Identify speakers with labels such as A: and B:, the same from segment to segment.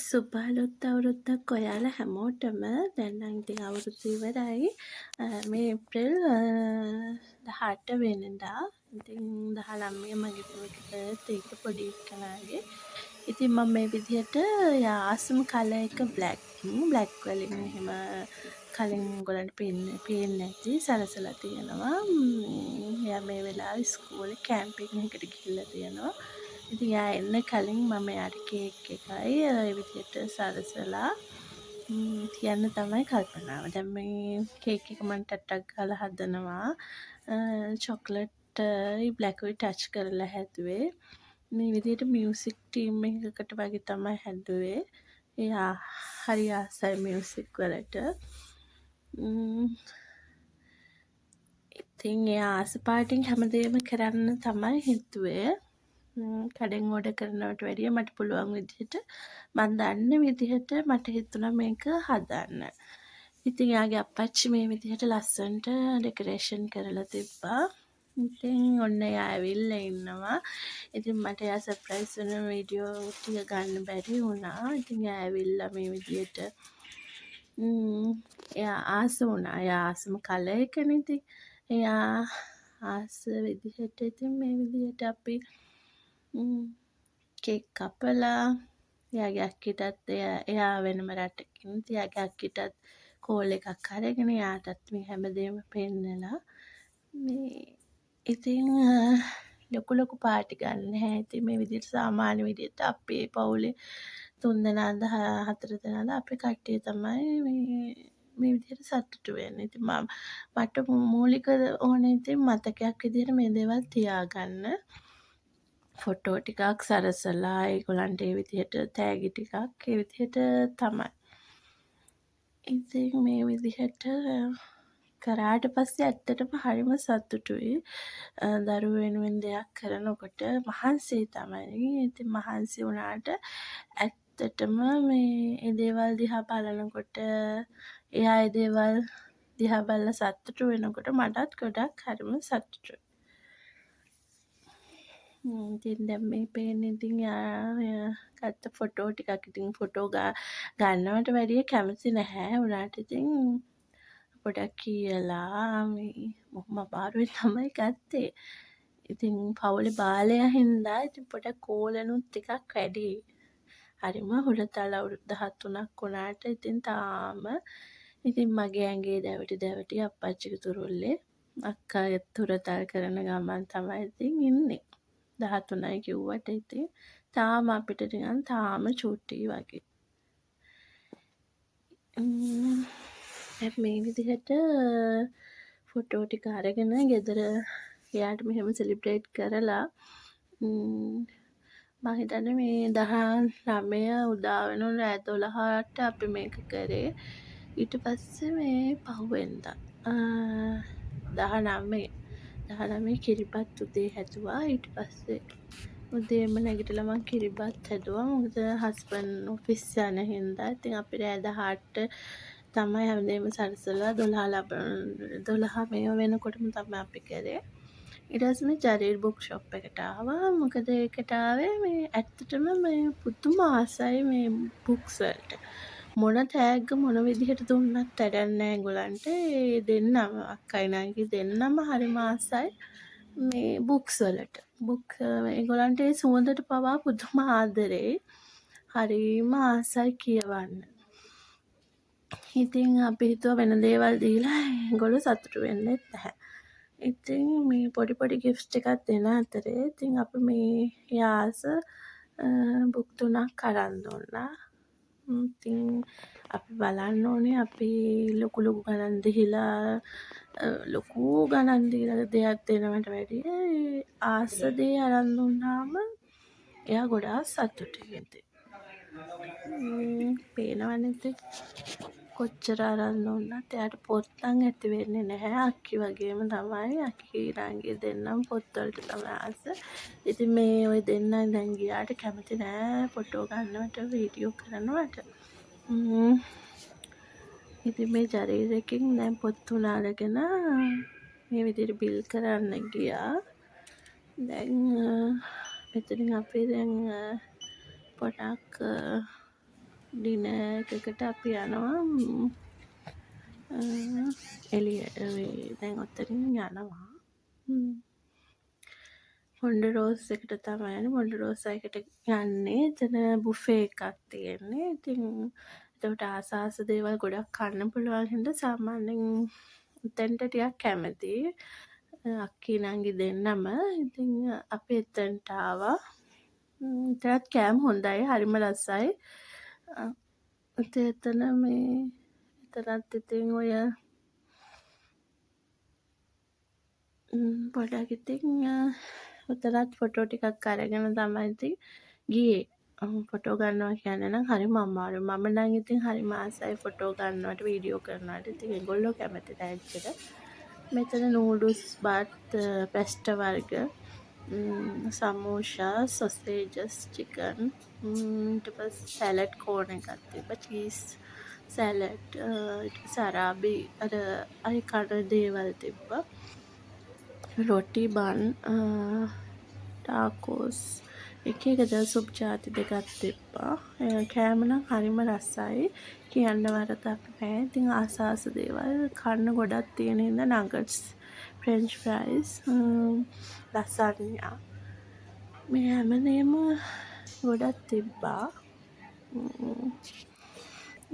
A: සුබාලුත් අවුරුද්දක් ඔයාලා හැමෝටම. දැන් නම් ඉතින් අවුරුදු ඉවරයි. මේ ඒප්‍රිල් 18 වෙනිදා. ඉතින් 19 මගේ පුතේ බර්ත්ඩේ එක පොඩි එක්කෙනාගේ. ඉතින් මම මේ විදිහට එයා ආසම කලර් එක බ්ලැක් වලින් එහෙම කලින් ඔයගොල්ලන්ට පේන්නේ නැති සරසලා තියෙනවා. එයා මේ වෙලාවේ ඉස්කෝලේ කැම්පින් එකකට ගිහිල්ලා තියෙනවා. ඉතින් එයා එන්න කලින් මම එයාට කේක් එකයි ඒ විදිහට සරසලා තියන්න තමයි කල්පනාව. දැන් මේ කේක් එක මම ටට්ටක් ගාලා හදනවා. චොක්ලට්යි බ්ලැකුයි ටච් කරලා හැදුවේ. මේ විදිහට මියුසික් ටීම් එකකට වගේ තමයි හැදුවේ. එයා හරි ආසයි මියුසික් වලට. ඉතින් එයා ආසපාටින් හැමදේම කරන්න තමයි හිතුවේ. කඩෙන් ඕඩර් කරනවට වැඩිය මට පුළුවන් විදිහට මම දන්න විදිහට මට හිතුණා මේක හදන්න. ඉතින් එයාගේ අප්පච්චි මේ විදිහට ලස්සනට ඩෙකොරේෂන් කරලා තිබ්බා. ඉතින් ඔන්න එයා ඇවිල්ලා ඉන්නවා. ඉතින් මට එයා සර්ප්‍රයිස් වෙන වීඩියෝ ටික ගන්න බැරි වුණා. ඉතින් එයා ඇවිල්ලා මේ විදිහට එයා ආස වුණා. එයා ආසම කලර් එකනේ. ඉතින් එයා ආස විදිහට ඉතින් මේ විදිහට අපි කේක් කපලා එයාගේ අක්කිටත් එයා වෙනම රටකින් එයාගේ අක්කිටත් කෝල් එකක් අරගෙන එයාටත් මේ හැමදේම පෙන්නලා මේ ඉතින් ලොකු පාටි ගන්න නැහැ. ඉතින් මේ විදිහට සාමාන්‍ය විදිහට අපේ පවුලේ 3 දෙනාද 4 දෙනාද අපි කට්ටිය තමයි මේ විදිහට සතුටු වෙන්නේ. ඉතින් මට මූලික ඕනේ ඉතින් මතකයක් විදිහට මේ දේවල් තියාගන්න. ෆොටෝ ටිකක් සරසලා ඒගොල්ලන්ට ඒ විදිහට තෑගි ටිකක් ඒ විදිහට තමයි. ඉතින් මේ විදිහට කරාට පස්සේ ඇත්තටම හරිම සතුටුයි. දරුවෝ වෙනුවෙන් දෙයක් කරනකොට මහන්සි තමයි. ඉතින් මහන්සි වුණාට ඇත්තටම මේ දේවල් දිහා බලනකොට එයා ඒ දේවල් දිහා බලලා සතුටු වෙනකොට මටත් ගොඩක් හරිම සතුටුයි. ඉතින් දැන් මේ පේන්නේ ඉතින් එයා ගත්ත ෆොටෝ ටිකක්. ඉතින් ෆොටෝ ගන්නවට වැඩිය කැමති නැහැ. උනාට ඉතින් පොඩක් කියලා මේ බොහොම අමාරුවෙන් තමයි ගත්තේ. ඉතින් පවුලේ බාලයා හින්දා ඉතින් පොඩක් කෝලනුත් ටිකක් වැඩි. හරිම හුරතල් අවුරුදු 13ක් වුණාට ඉතින් තාම ඉතින් මගේ ඇඟේ දැවටි අප්පච්චිගේ තුරුල්ලේ අක්කාගෙත් හුරතල් කරන ගමන් තමයි ඉතින් ඉන්නේ. 13යි කිව්වට ඉතින් තාම අපිට නිකන් තාම චුටි වගේ. මේ විදිහට ෆොටෝ ටික අරගෙන ගෙදර එයාට මෙහෙම සෙලිබ්‍රේට් කරලා මම හිතන්නේ මේ 19 උදා වෙනු රෑ 12ට අපි මේක කරේ. ඊට පස්සේ මේ පහුවෙන්දා 19 කිරිබත් උදේ හැදුවා. ඊට පස්සේ උදේම නැගිටලා මම කිරිබත් හැදුවා. මොකද හස්බන්ඩ් ඔෆිස් යන හින්දා. ඉතින් අපි රෑ 18ට තමයි හැමදේම සරසලා 12 මේ වෙනකොටම තමයි අපි කරේ. ඊට පස්සේ මේ ජරීර් බුක් ෂොප් එකට ආවා. මොකද ඒකට ආවේ මේ ඇත්තටම මේ පුදුම ආසයි මේ බුක්ස් වලට. මොන තෑග්ග මොන විදිහට දුන්නත් වැඩක් නැහැ ඒගොල්ලන්ට. ඒ දෙන්නම අක්කයි නංගි දෙන්නම හරිම ආසයි මේ බුක්ස් වලට. ඒගොල්ලන්ට ඒ සුවඳට පවා පුදුම ආදරේ. හරිම ආසයි කියවන්න. ඉතින් අපි හිතුවා වෙන දේවල් දීලා ඒගොල්ලෝ සතුටු වෙන්නේ නැහැ. ඉතින් මේ පොඩි ගිෆ්ට්ස් ටිකක් දෙන අතරේ ඉතින් අපි මේ යාස බුක් 3ක් අරන් දුන්නා. ඉතින් අපි බලන්න ඕනේ අපි ලොකු ගණන් දීලා දෙයක් දෙනවට වැඩිය ආස දේ අරන් දුන්නාම එයා ගොඩාක් සතුටුයි ඉතින්. පේනවනේ ඉතින් කොච්චර අරන් දුන්නත් එයාට පොත් නම් ඇති වෙන්නේ නැහැ. අක්කි වගේම තමයි. අක්කි නංගි දෙන්නම පොත් වලට තමයි ආස. ඉතින් මේ ඔය දෙන්න දැන් ගියාට කැමති නෑ ෆොටෝ ගන්නවට වීඩියෝ කරනවට. ඉතින් මේ ජරීර් එකකින් දැන් පොත් 3 අරගෙන මේ විදිහට බිල් කරන්න ගියා. දැන් මෙතනින් අපි දැන් පොඩක් ඩිනර් එකකට අපි යනවා එළිය දැන් ඔතනින් යනවා මොන්ඩරෝස් එකට තමයි යන්නේ. මොන්ඩරෝස් එකට යන්නේ එතන බුෆේ එකක් තියෙන්නේ. ඉතින් එතකොට ආස දේවල් ගොඩක් කන්න පුළුවන් හින්දා සාමාන්‍යයෙන් එතනට ටිකක් කැමතියි. අක්කී නංගි දෙන්නම. ඉතින් අපි එතනට ආවා. එතනත් කෑම හොඳයි. හරිම රසයි. එතන එතනත් ඉතින් ඔය පොඩක් ඉතින් උතරත් ෆොටෝ ටිකක් අරගෙන තමයි ඉතින් ගියේ. ෆොටෝ ගන්නවා කියන්නේ නම් හරිම අමාරුයි. මම නම් ඉතින් හරිම ආසයි ෆොටෝ ගන්නවට වීඩියෝ කරනවට. ඉතින් ඒගොල්ලෝ කැමති නැහැ ඇත්තට. මෙතන නූඩල්ස් බත් පැස්ට වර්ග සමෝසා සොසේජස් චිකන් ඊට පස්සේ සැලඩ් කෝන් එකක් තිබ්බා චීස් සැලඩ් ඊට පස්සේ අරාබි අර කන දේවල් තිබ්බා රොටි බන් ටාකෝස් එක සුප් ජාති දෙකක් තිබ්බා. කෑම නම් හරිම රසයි. කියන්න වරදක් නැහැ. ඉතින් ආස දේවල් කන්න ගොඩක් තියෙන හින්දා නගට්ස්, ෆ්‍රෙන්ච් ෆ්‍රයිස්, ලසන්යා මේ හැමදේම ගොඩක් තිබ්බා.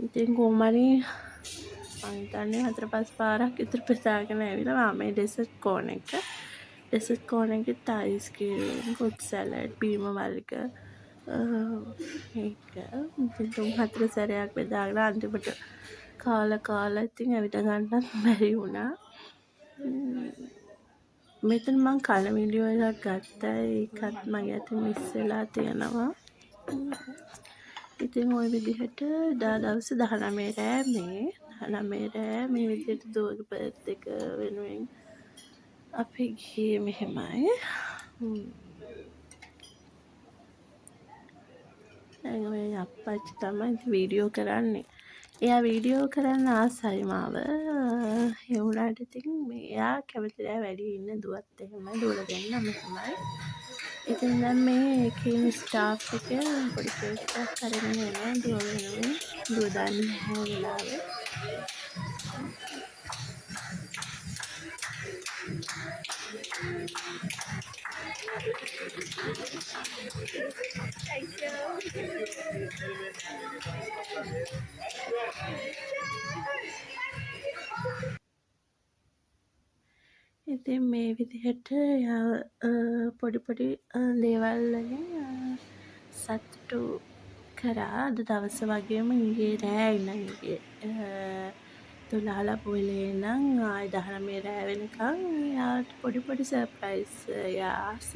A: ඉතින් කොහොමරි මං හිතන්නේ 4-5 පාරක් විතර පිසාගෙන ඇවිල්ලා මේ ඩෙසර්ට් කෝන් එක. ඩෙසර්ට් කෝන් එකේ අයිස්ක්‍රීම්, ෆෘට් සැලඩ්, බීම වර්ග ඒක ඉතින් 3-4 සැරයක් බෙදාගෙන අන්තිමට කාලා ඉතින් ඇවිද ගන්නත් බැරි වුණා. මෙතන මං කන වීඩියෝ එකක් ගත්තා. ඒකත් මගේ අතින් මිස් වෙලා තියෙනවා. ඉතින් ওই විදිහට දවස් 19 රෑ මේ විදිහට දුවගේ බර්ත් එක වෙනුවෙන් අපි ගියේ මෙහෙමයි. දැන් ඔය අප්පච්චි තමයි වීඩියෝ කරන්නේ. එයා වීඩියෝ කරන්න ආසයි මාව. ඒ වුණාට ඉතින් එයා කැමති නෑ වැඩි ඉන්න දුවත් එහෙමයි දුවලා දෙන්නම එහෙමයි. ඉතින් දැන් මේ එකේ ස්ටාෆ් එක පොඩි කේක් එකක් අරගෙන එනවා දුව වෙනුවෙන්. දුව දන්නේ නැහැ වෙලාවේ. ඉතින් මේ විදිහට පොඩි දේවල් වලින් සතුටු කරා. අද දවස වගේම ඊයේ රෑ ඉඳන් ඊයේ 12 පොලේ ඉඳන් ආයි 19 රෑ වෙනකන් යාට පොඩි සර්ප්‍රයිස් ආස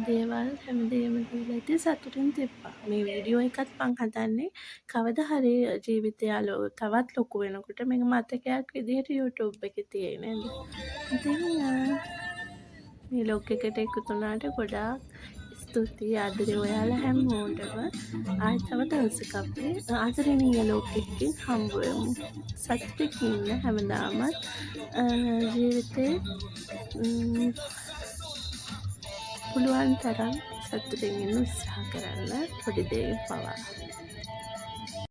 A: දේවල් හැමදේම දීලා ඉතින් සතුටින් තිබ්බා. මේ වීඩියෝ එකත් මං හදන්නේ කවදා හරි ජීවිතය තවත් ලොකු වෙනකොට මේක මතකයක් විදිහට YouTube එකේ තියෙන නේද. ඉතින් මේ ලොග් එකට එකතු වුණාට ගොඩාක් ස්තුතියි ආදරේ ඔයාලා හැමෝටම. ආයෙ තව දවසක අපි ආදරණීය ලොග් එකකින් හම්බ වෙමු. සතුටින් ඉන්න හැමදාමත් ජීවිතේ පුළුවන් තරම් සතුටින් ඉන්න උත්සාහ කරන්න පොඩි දේ පවා.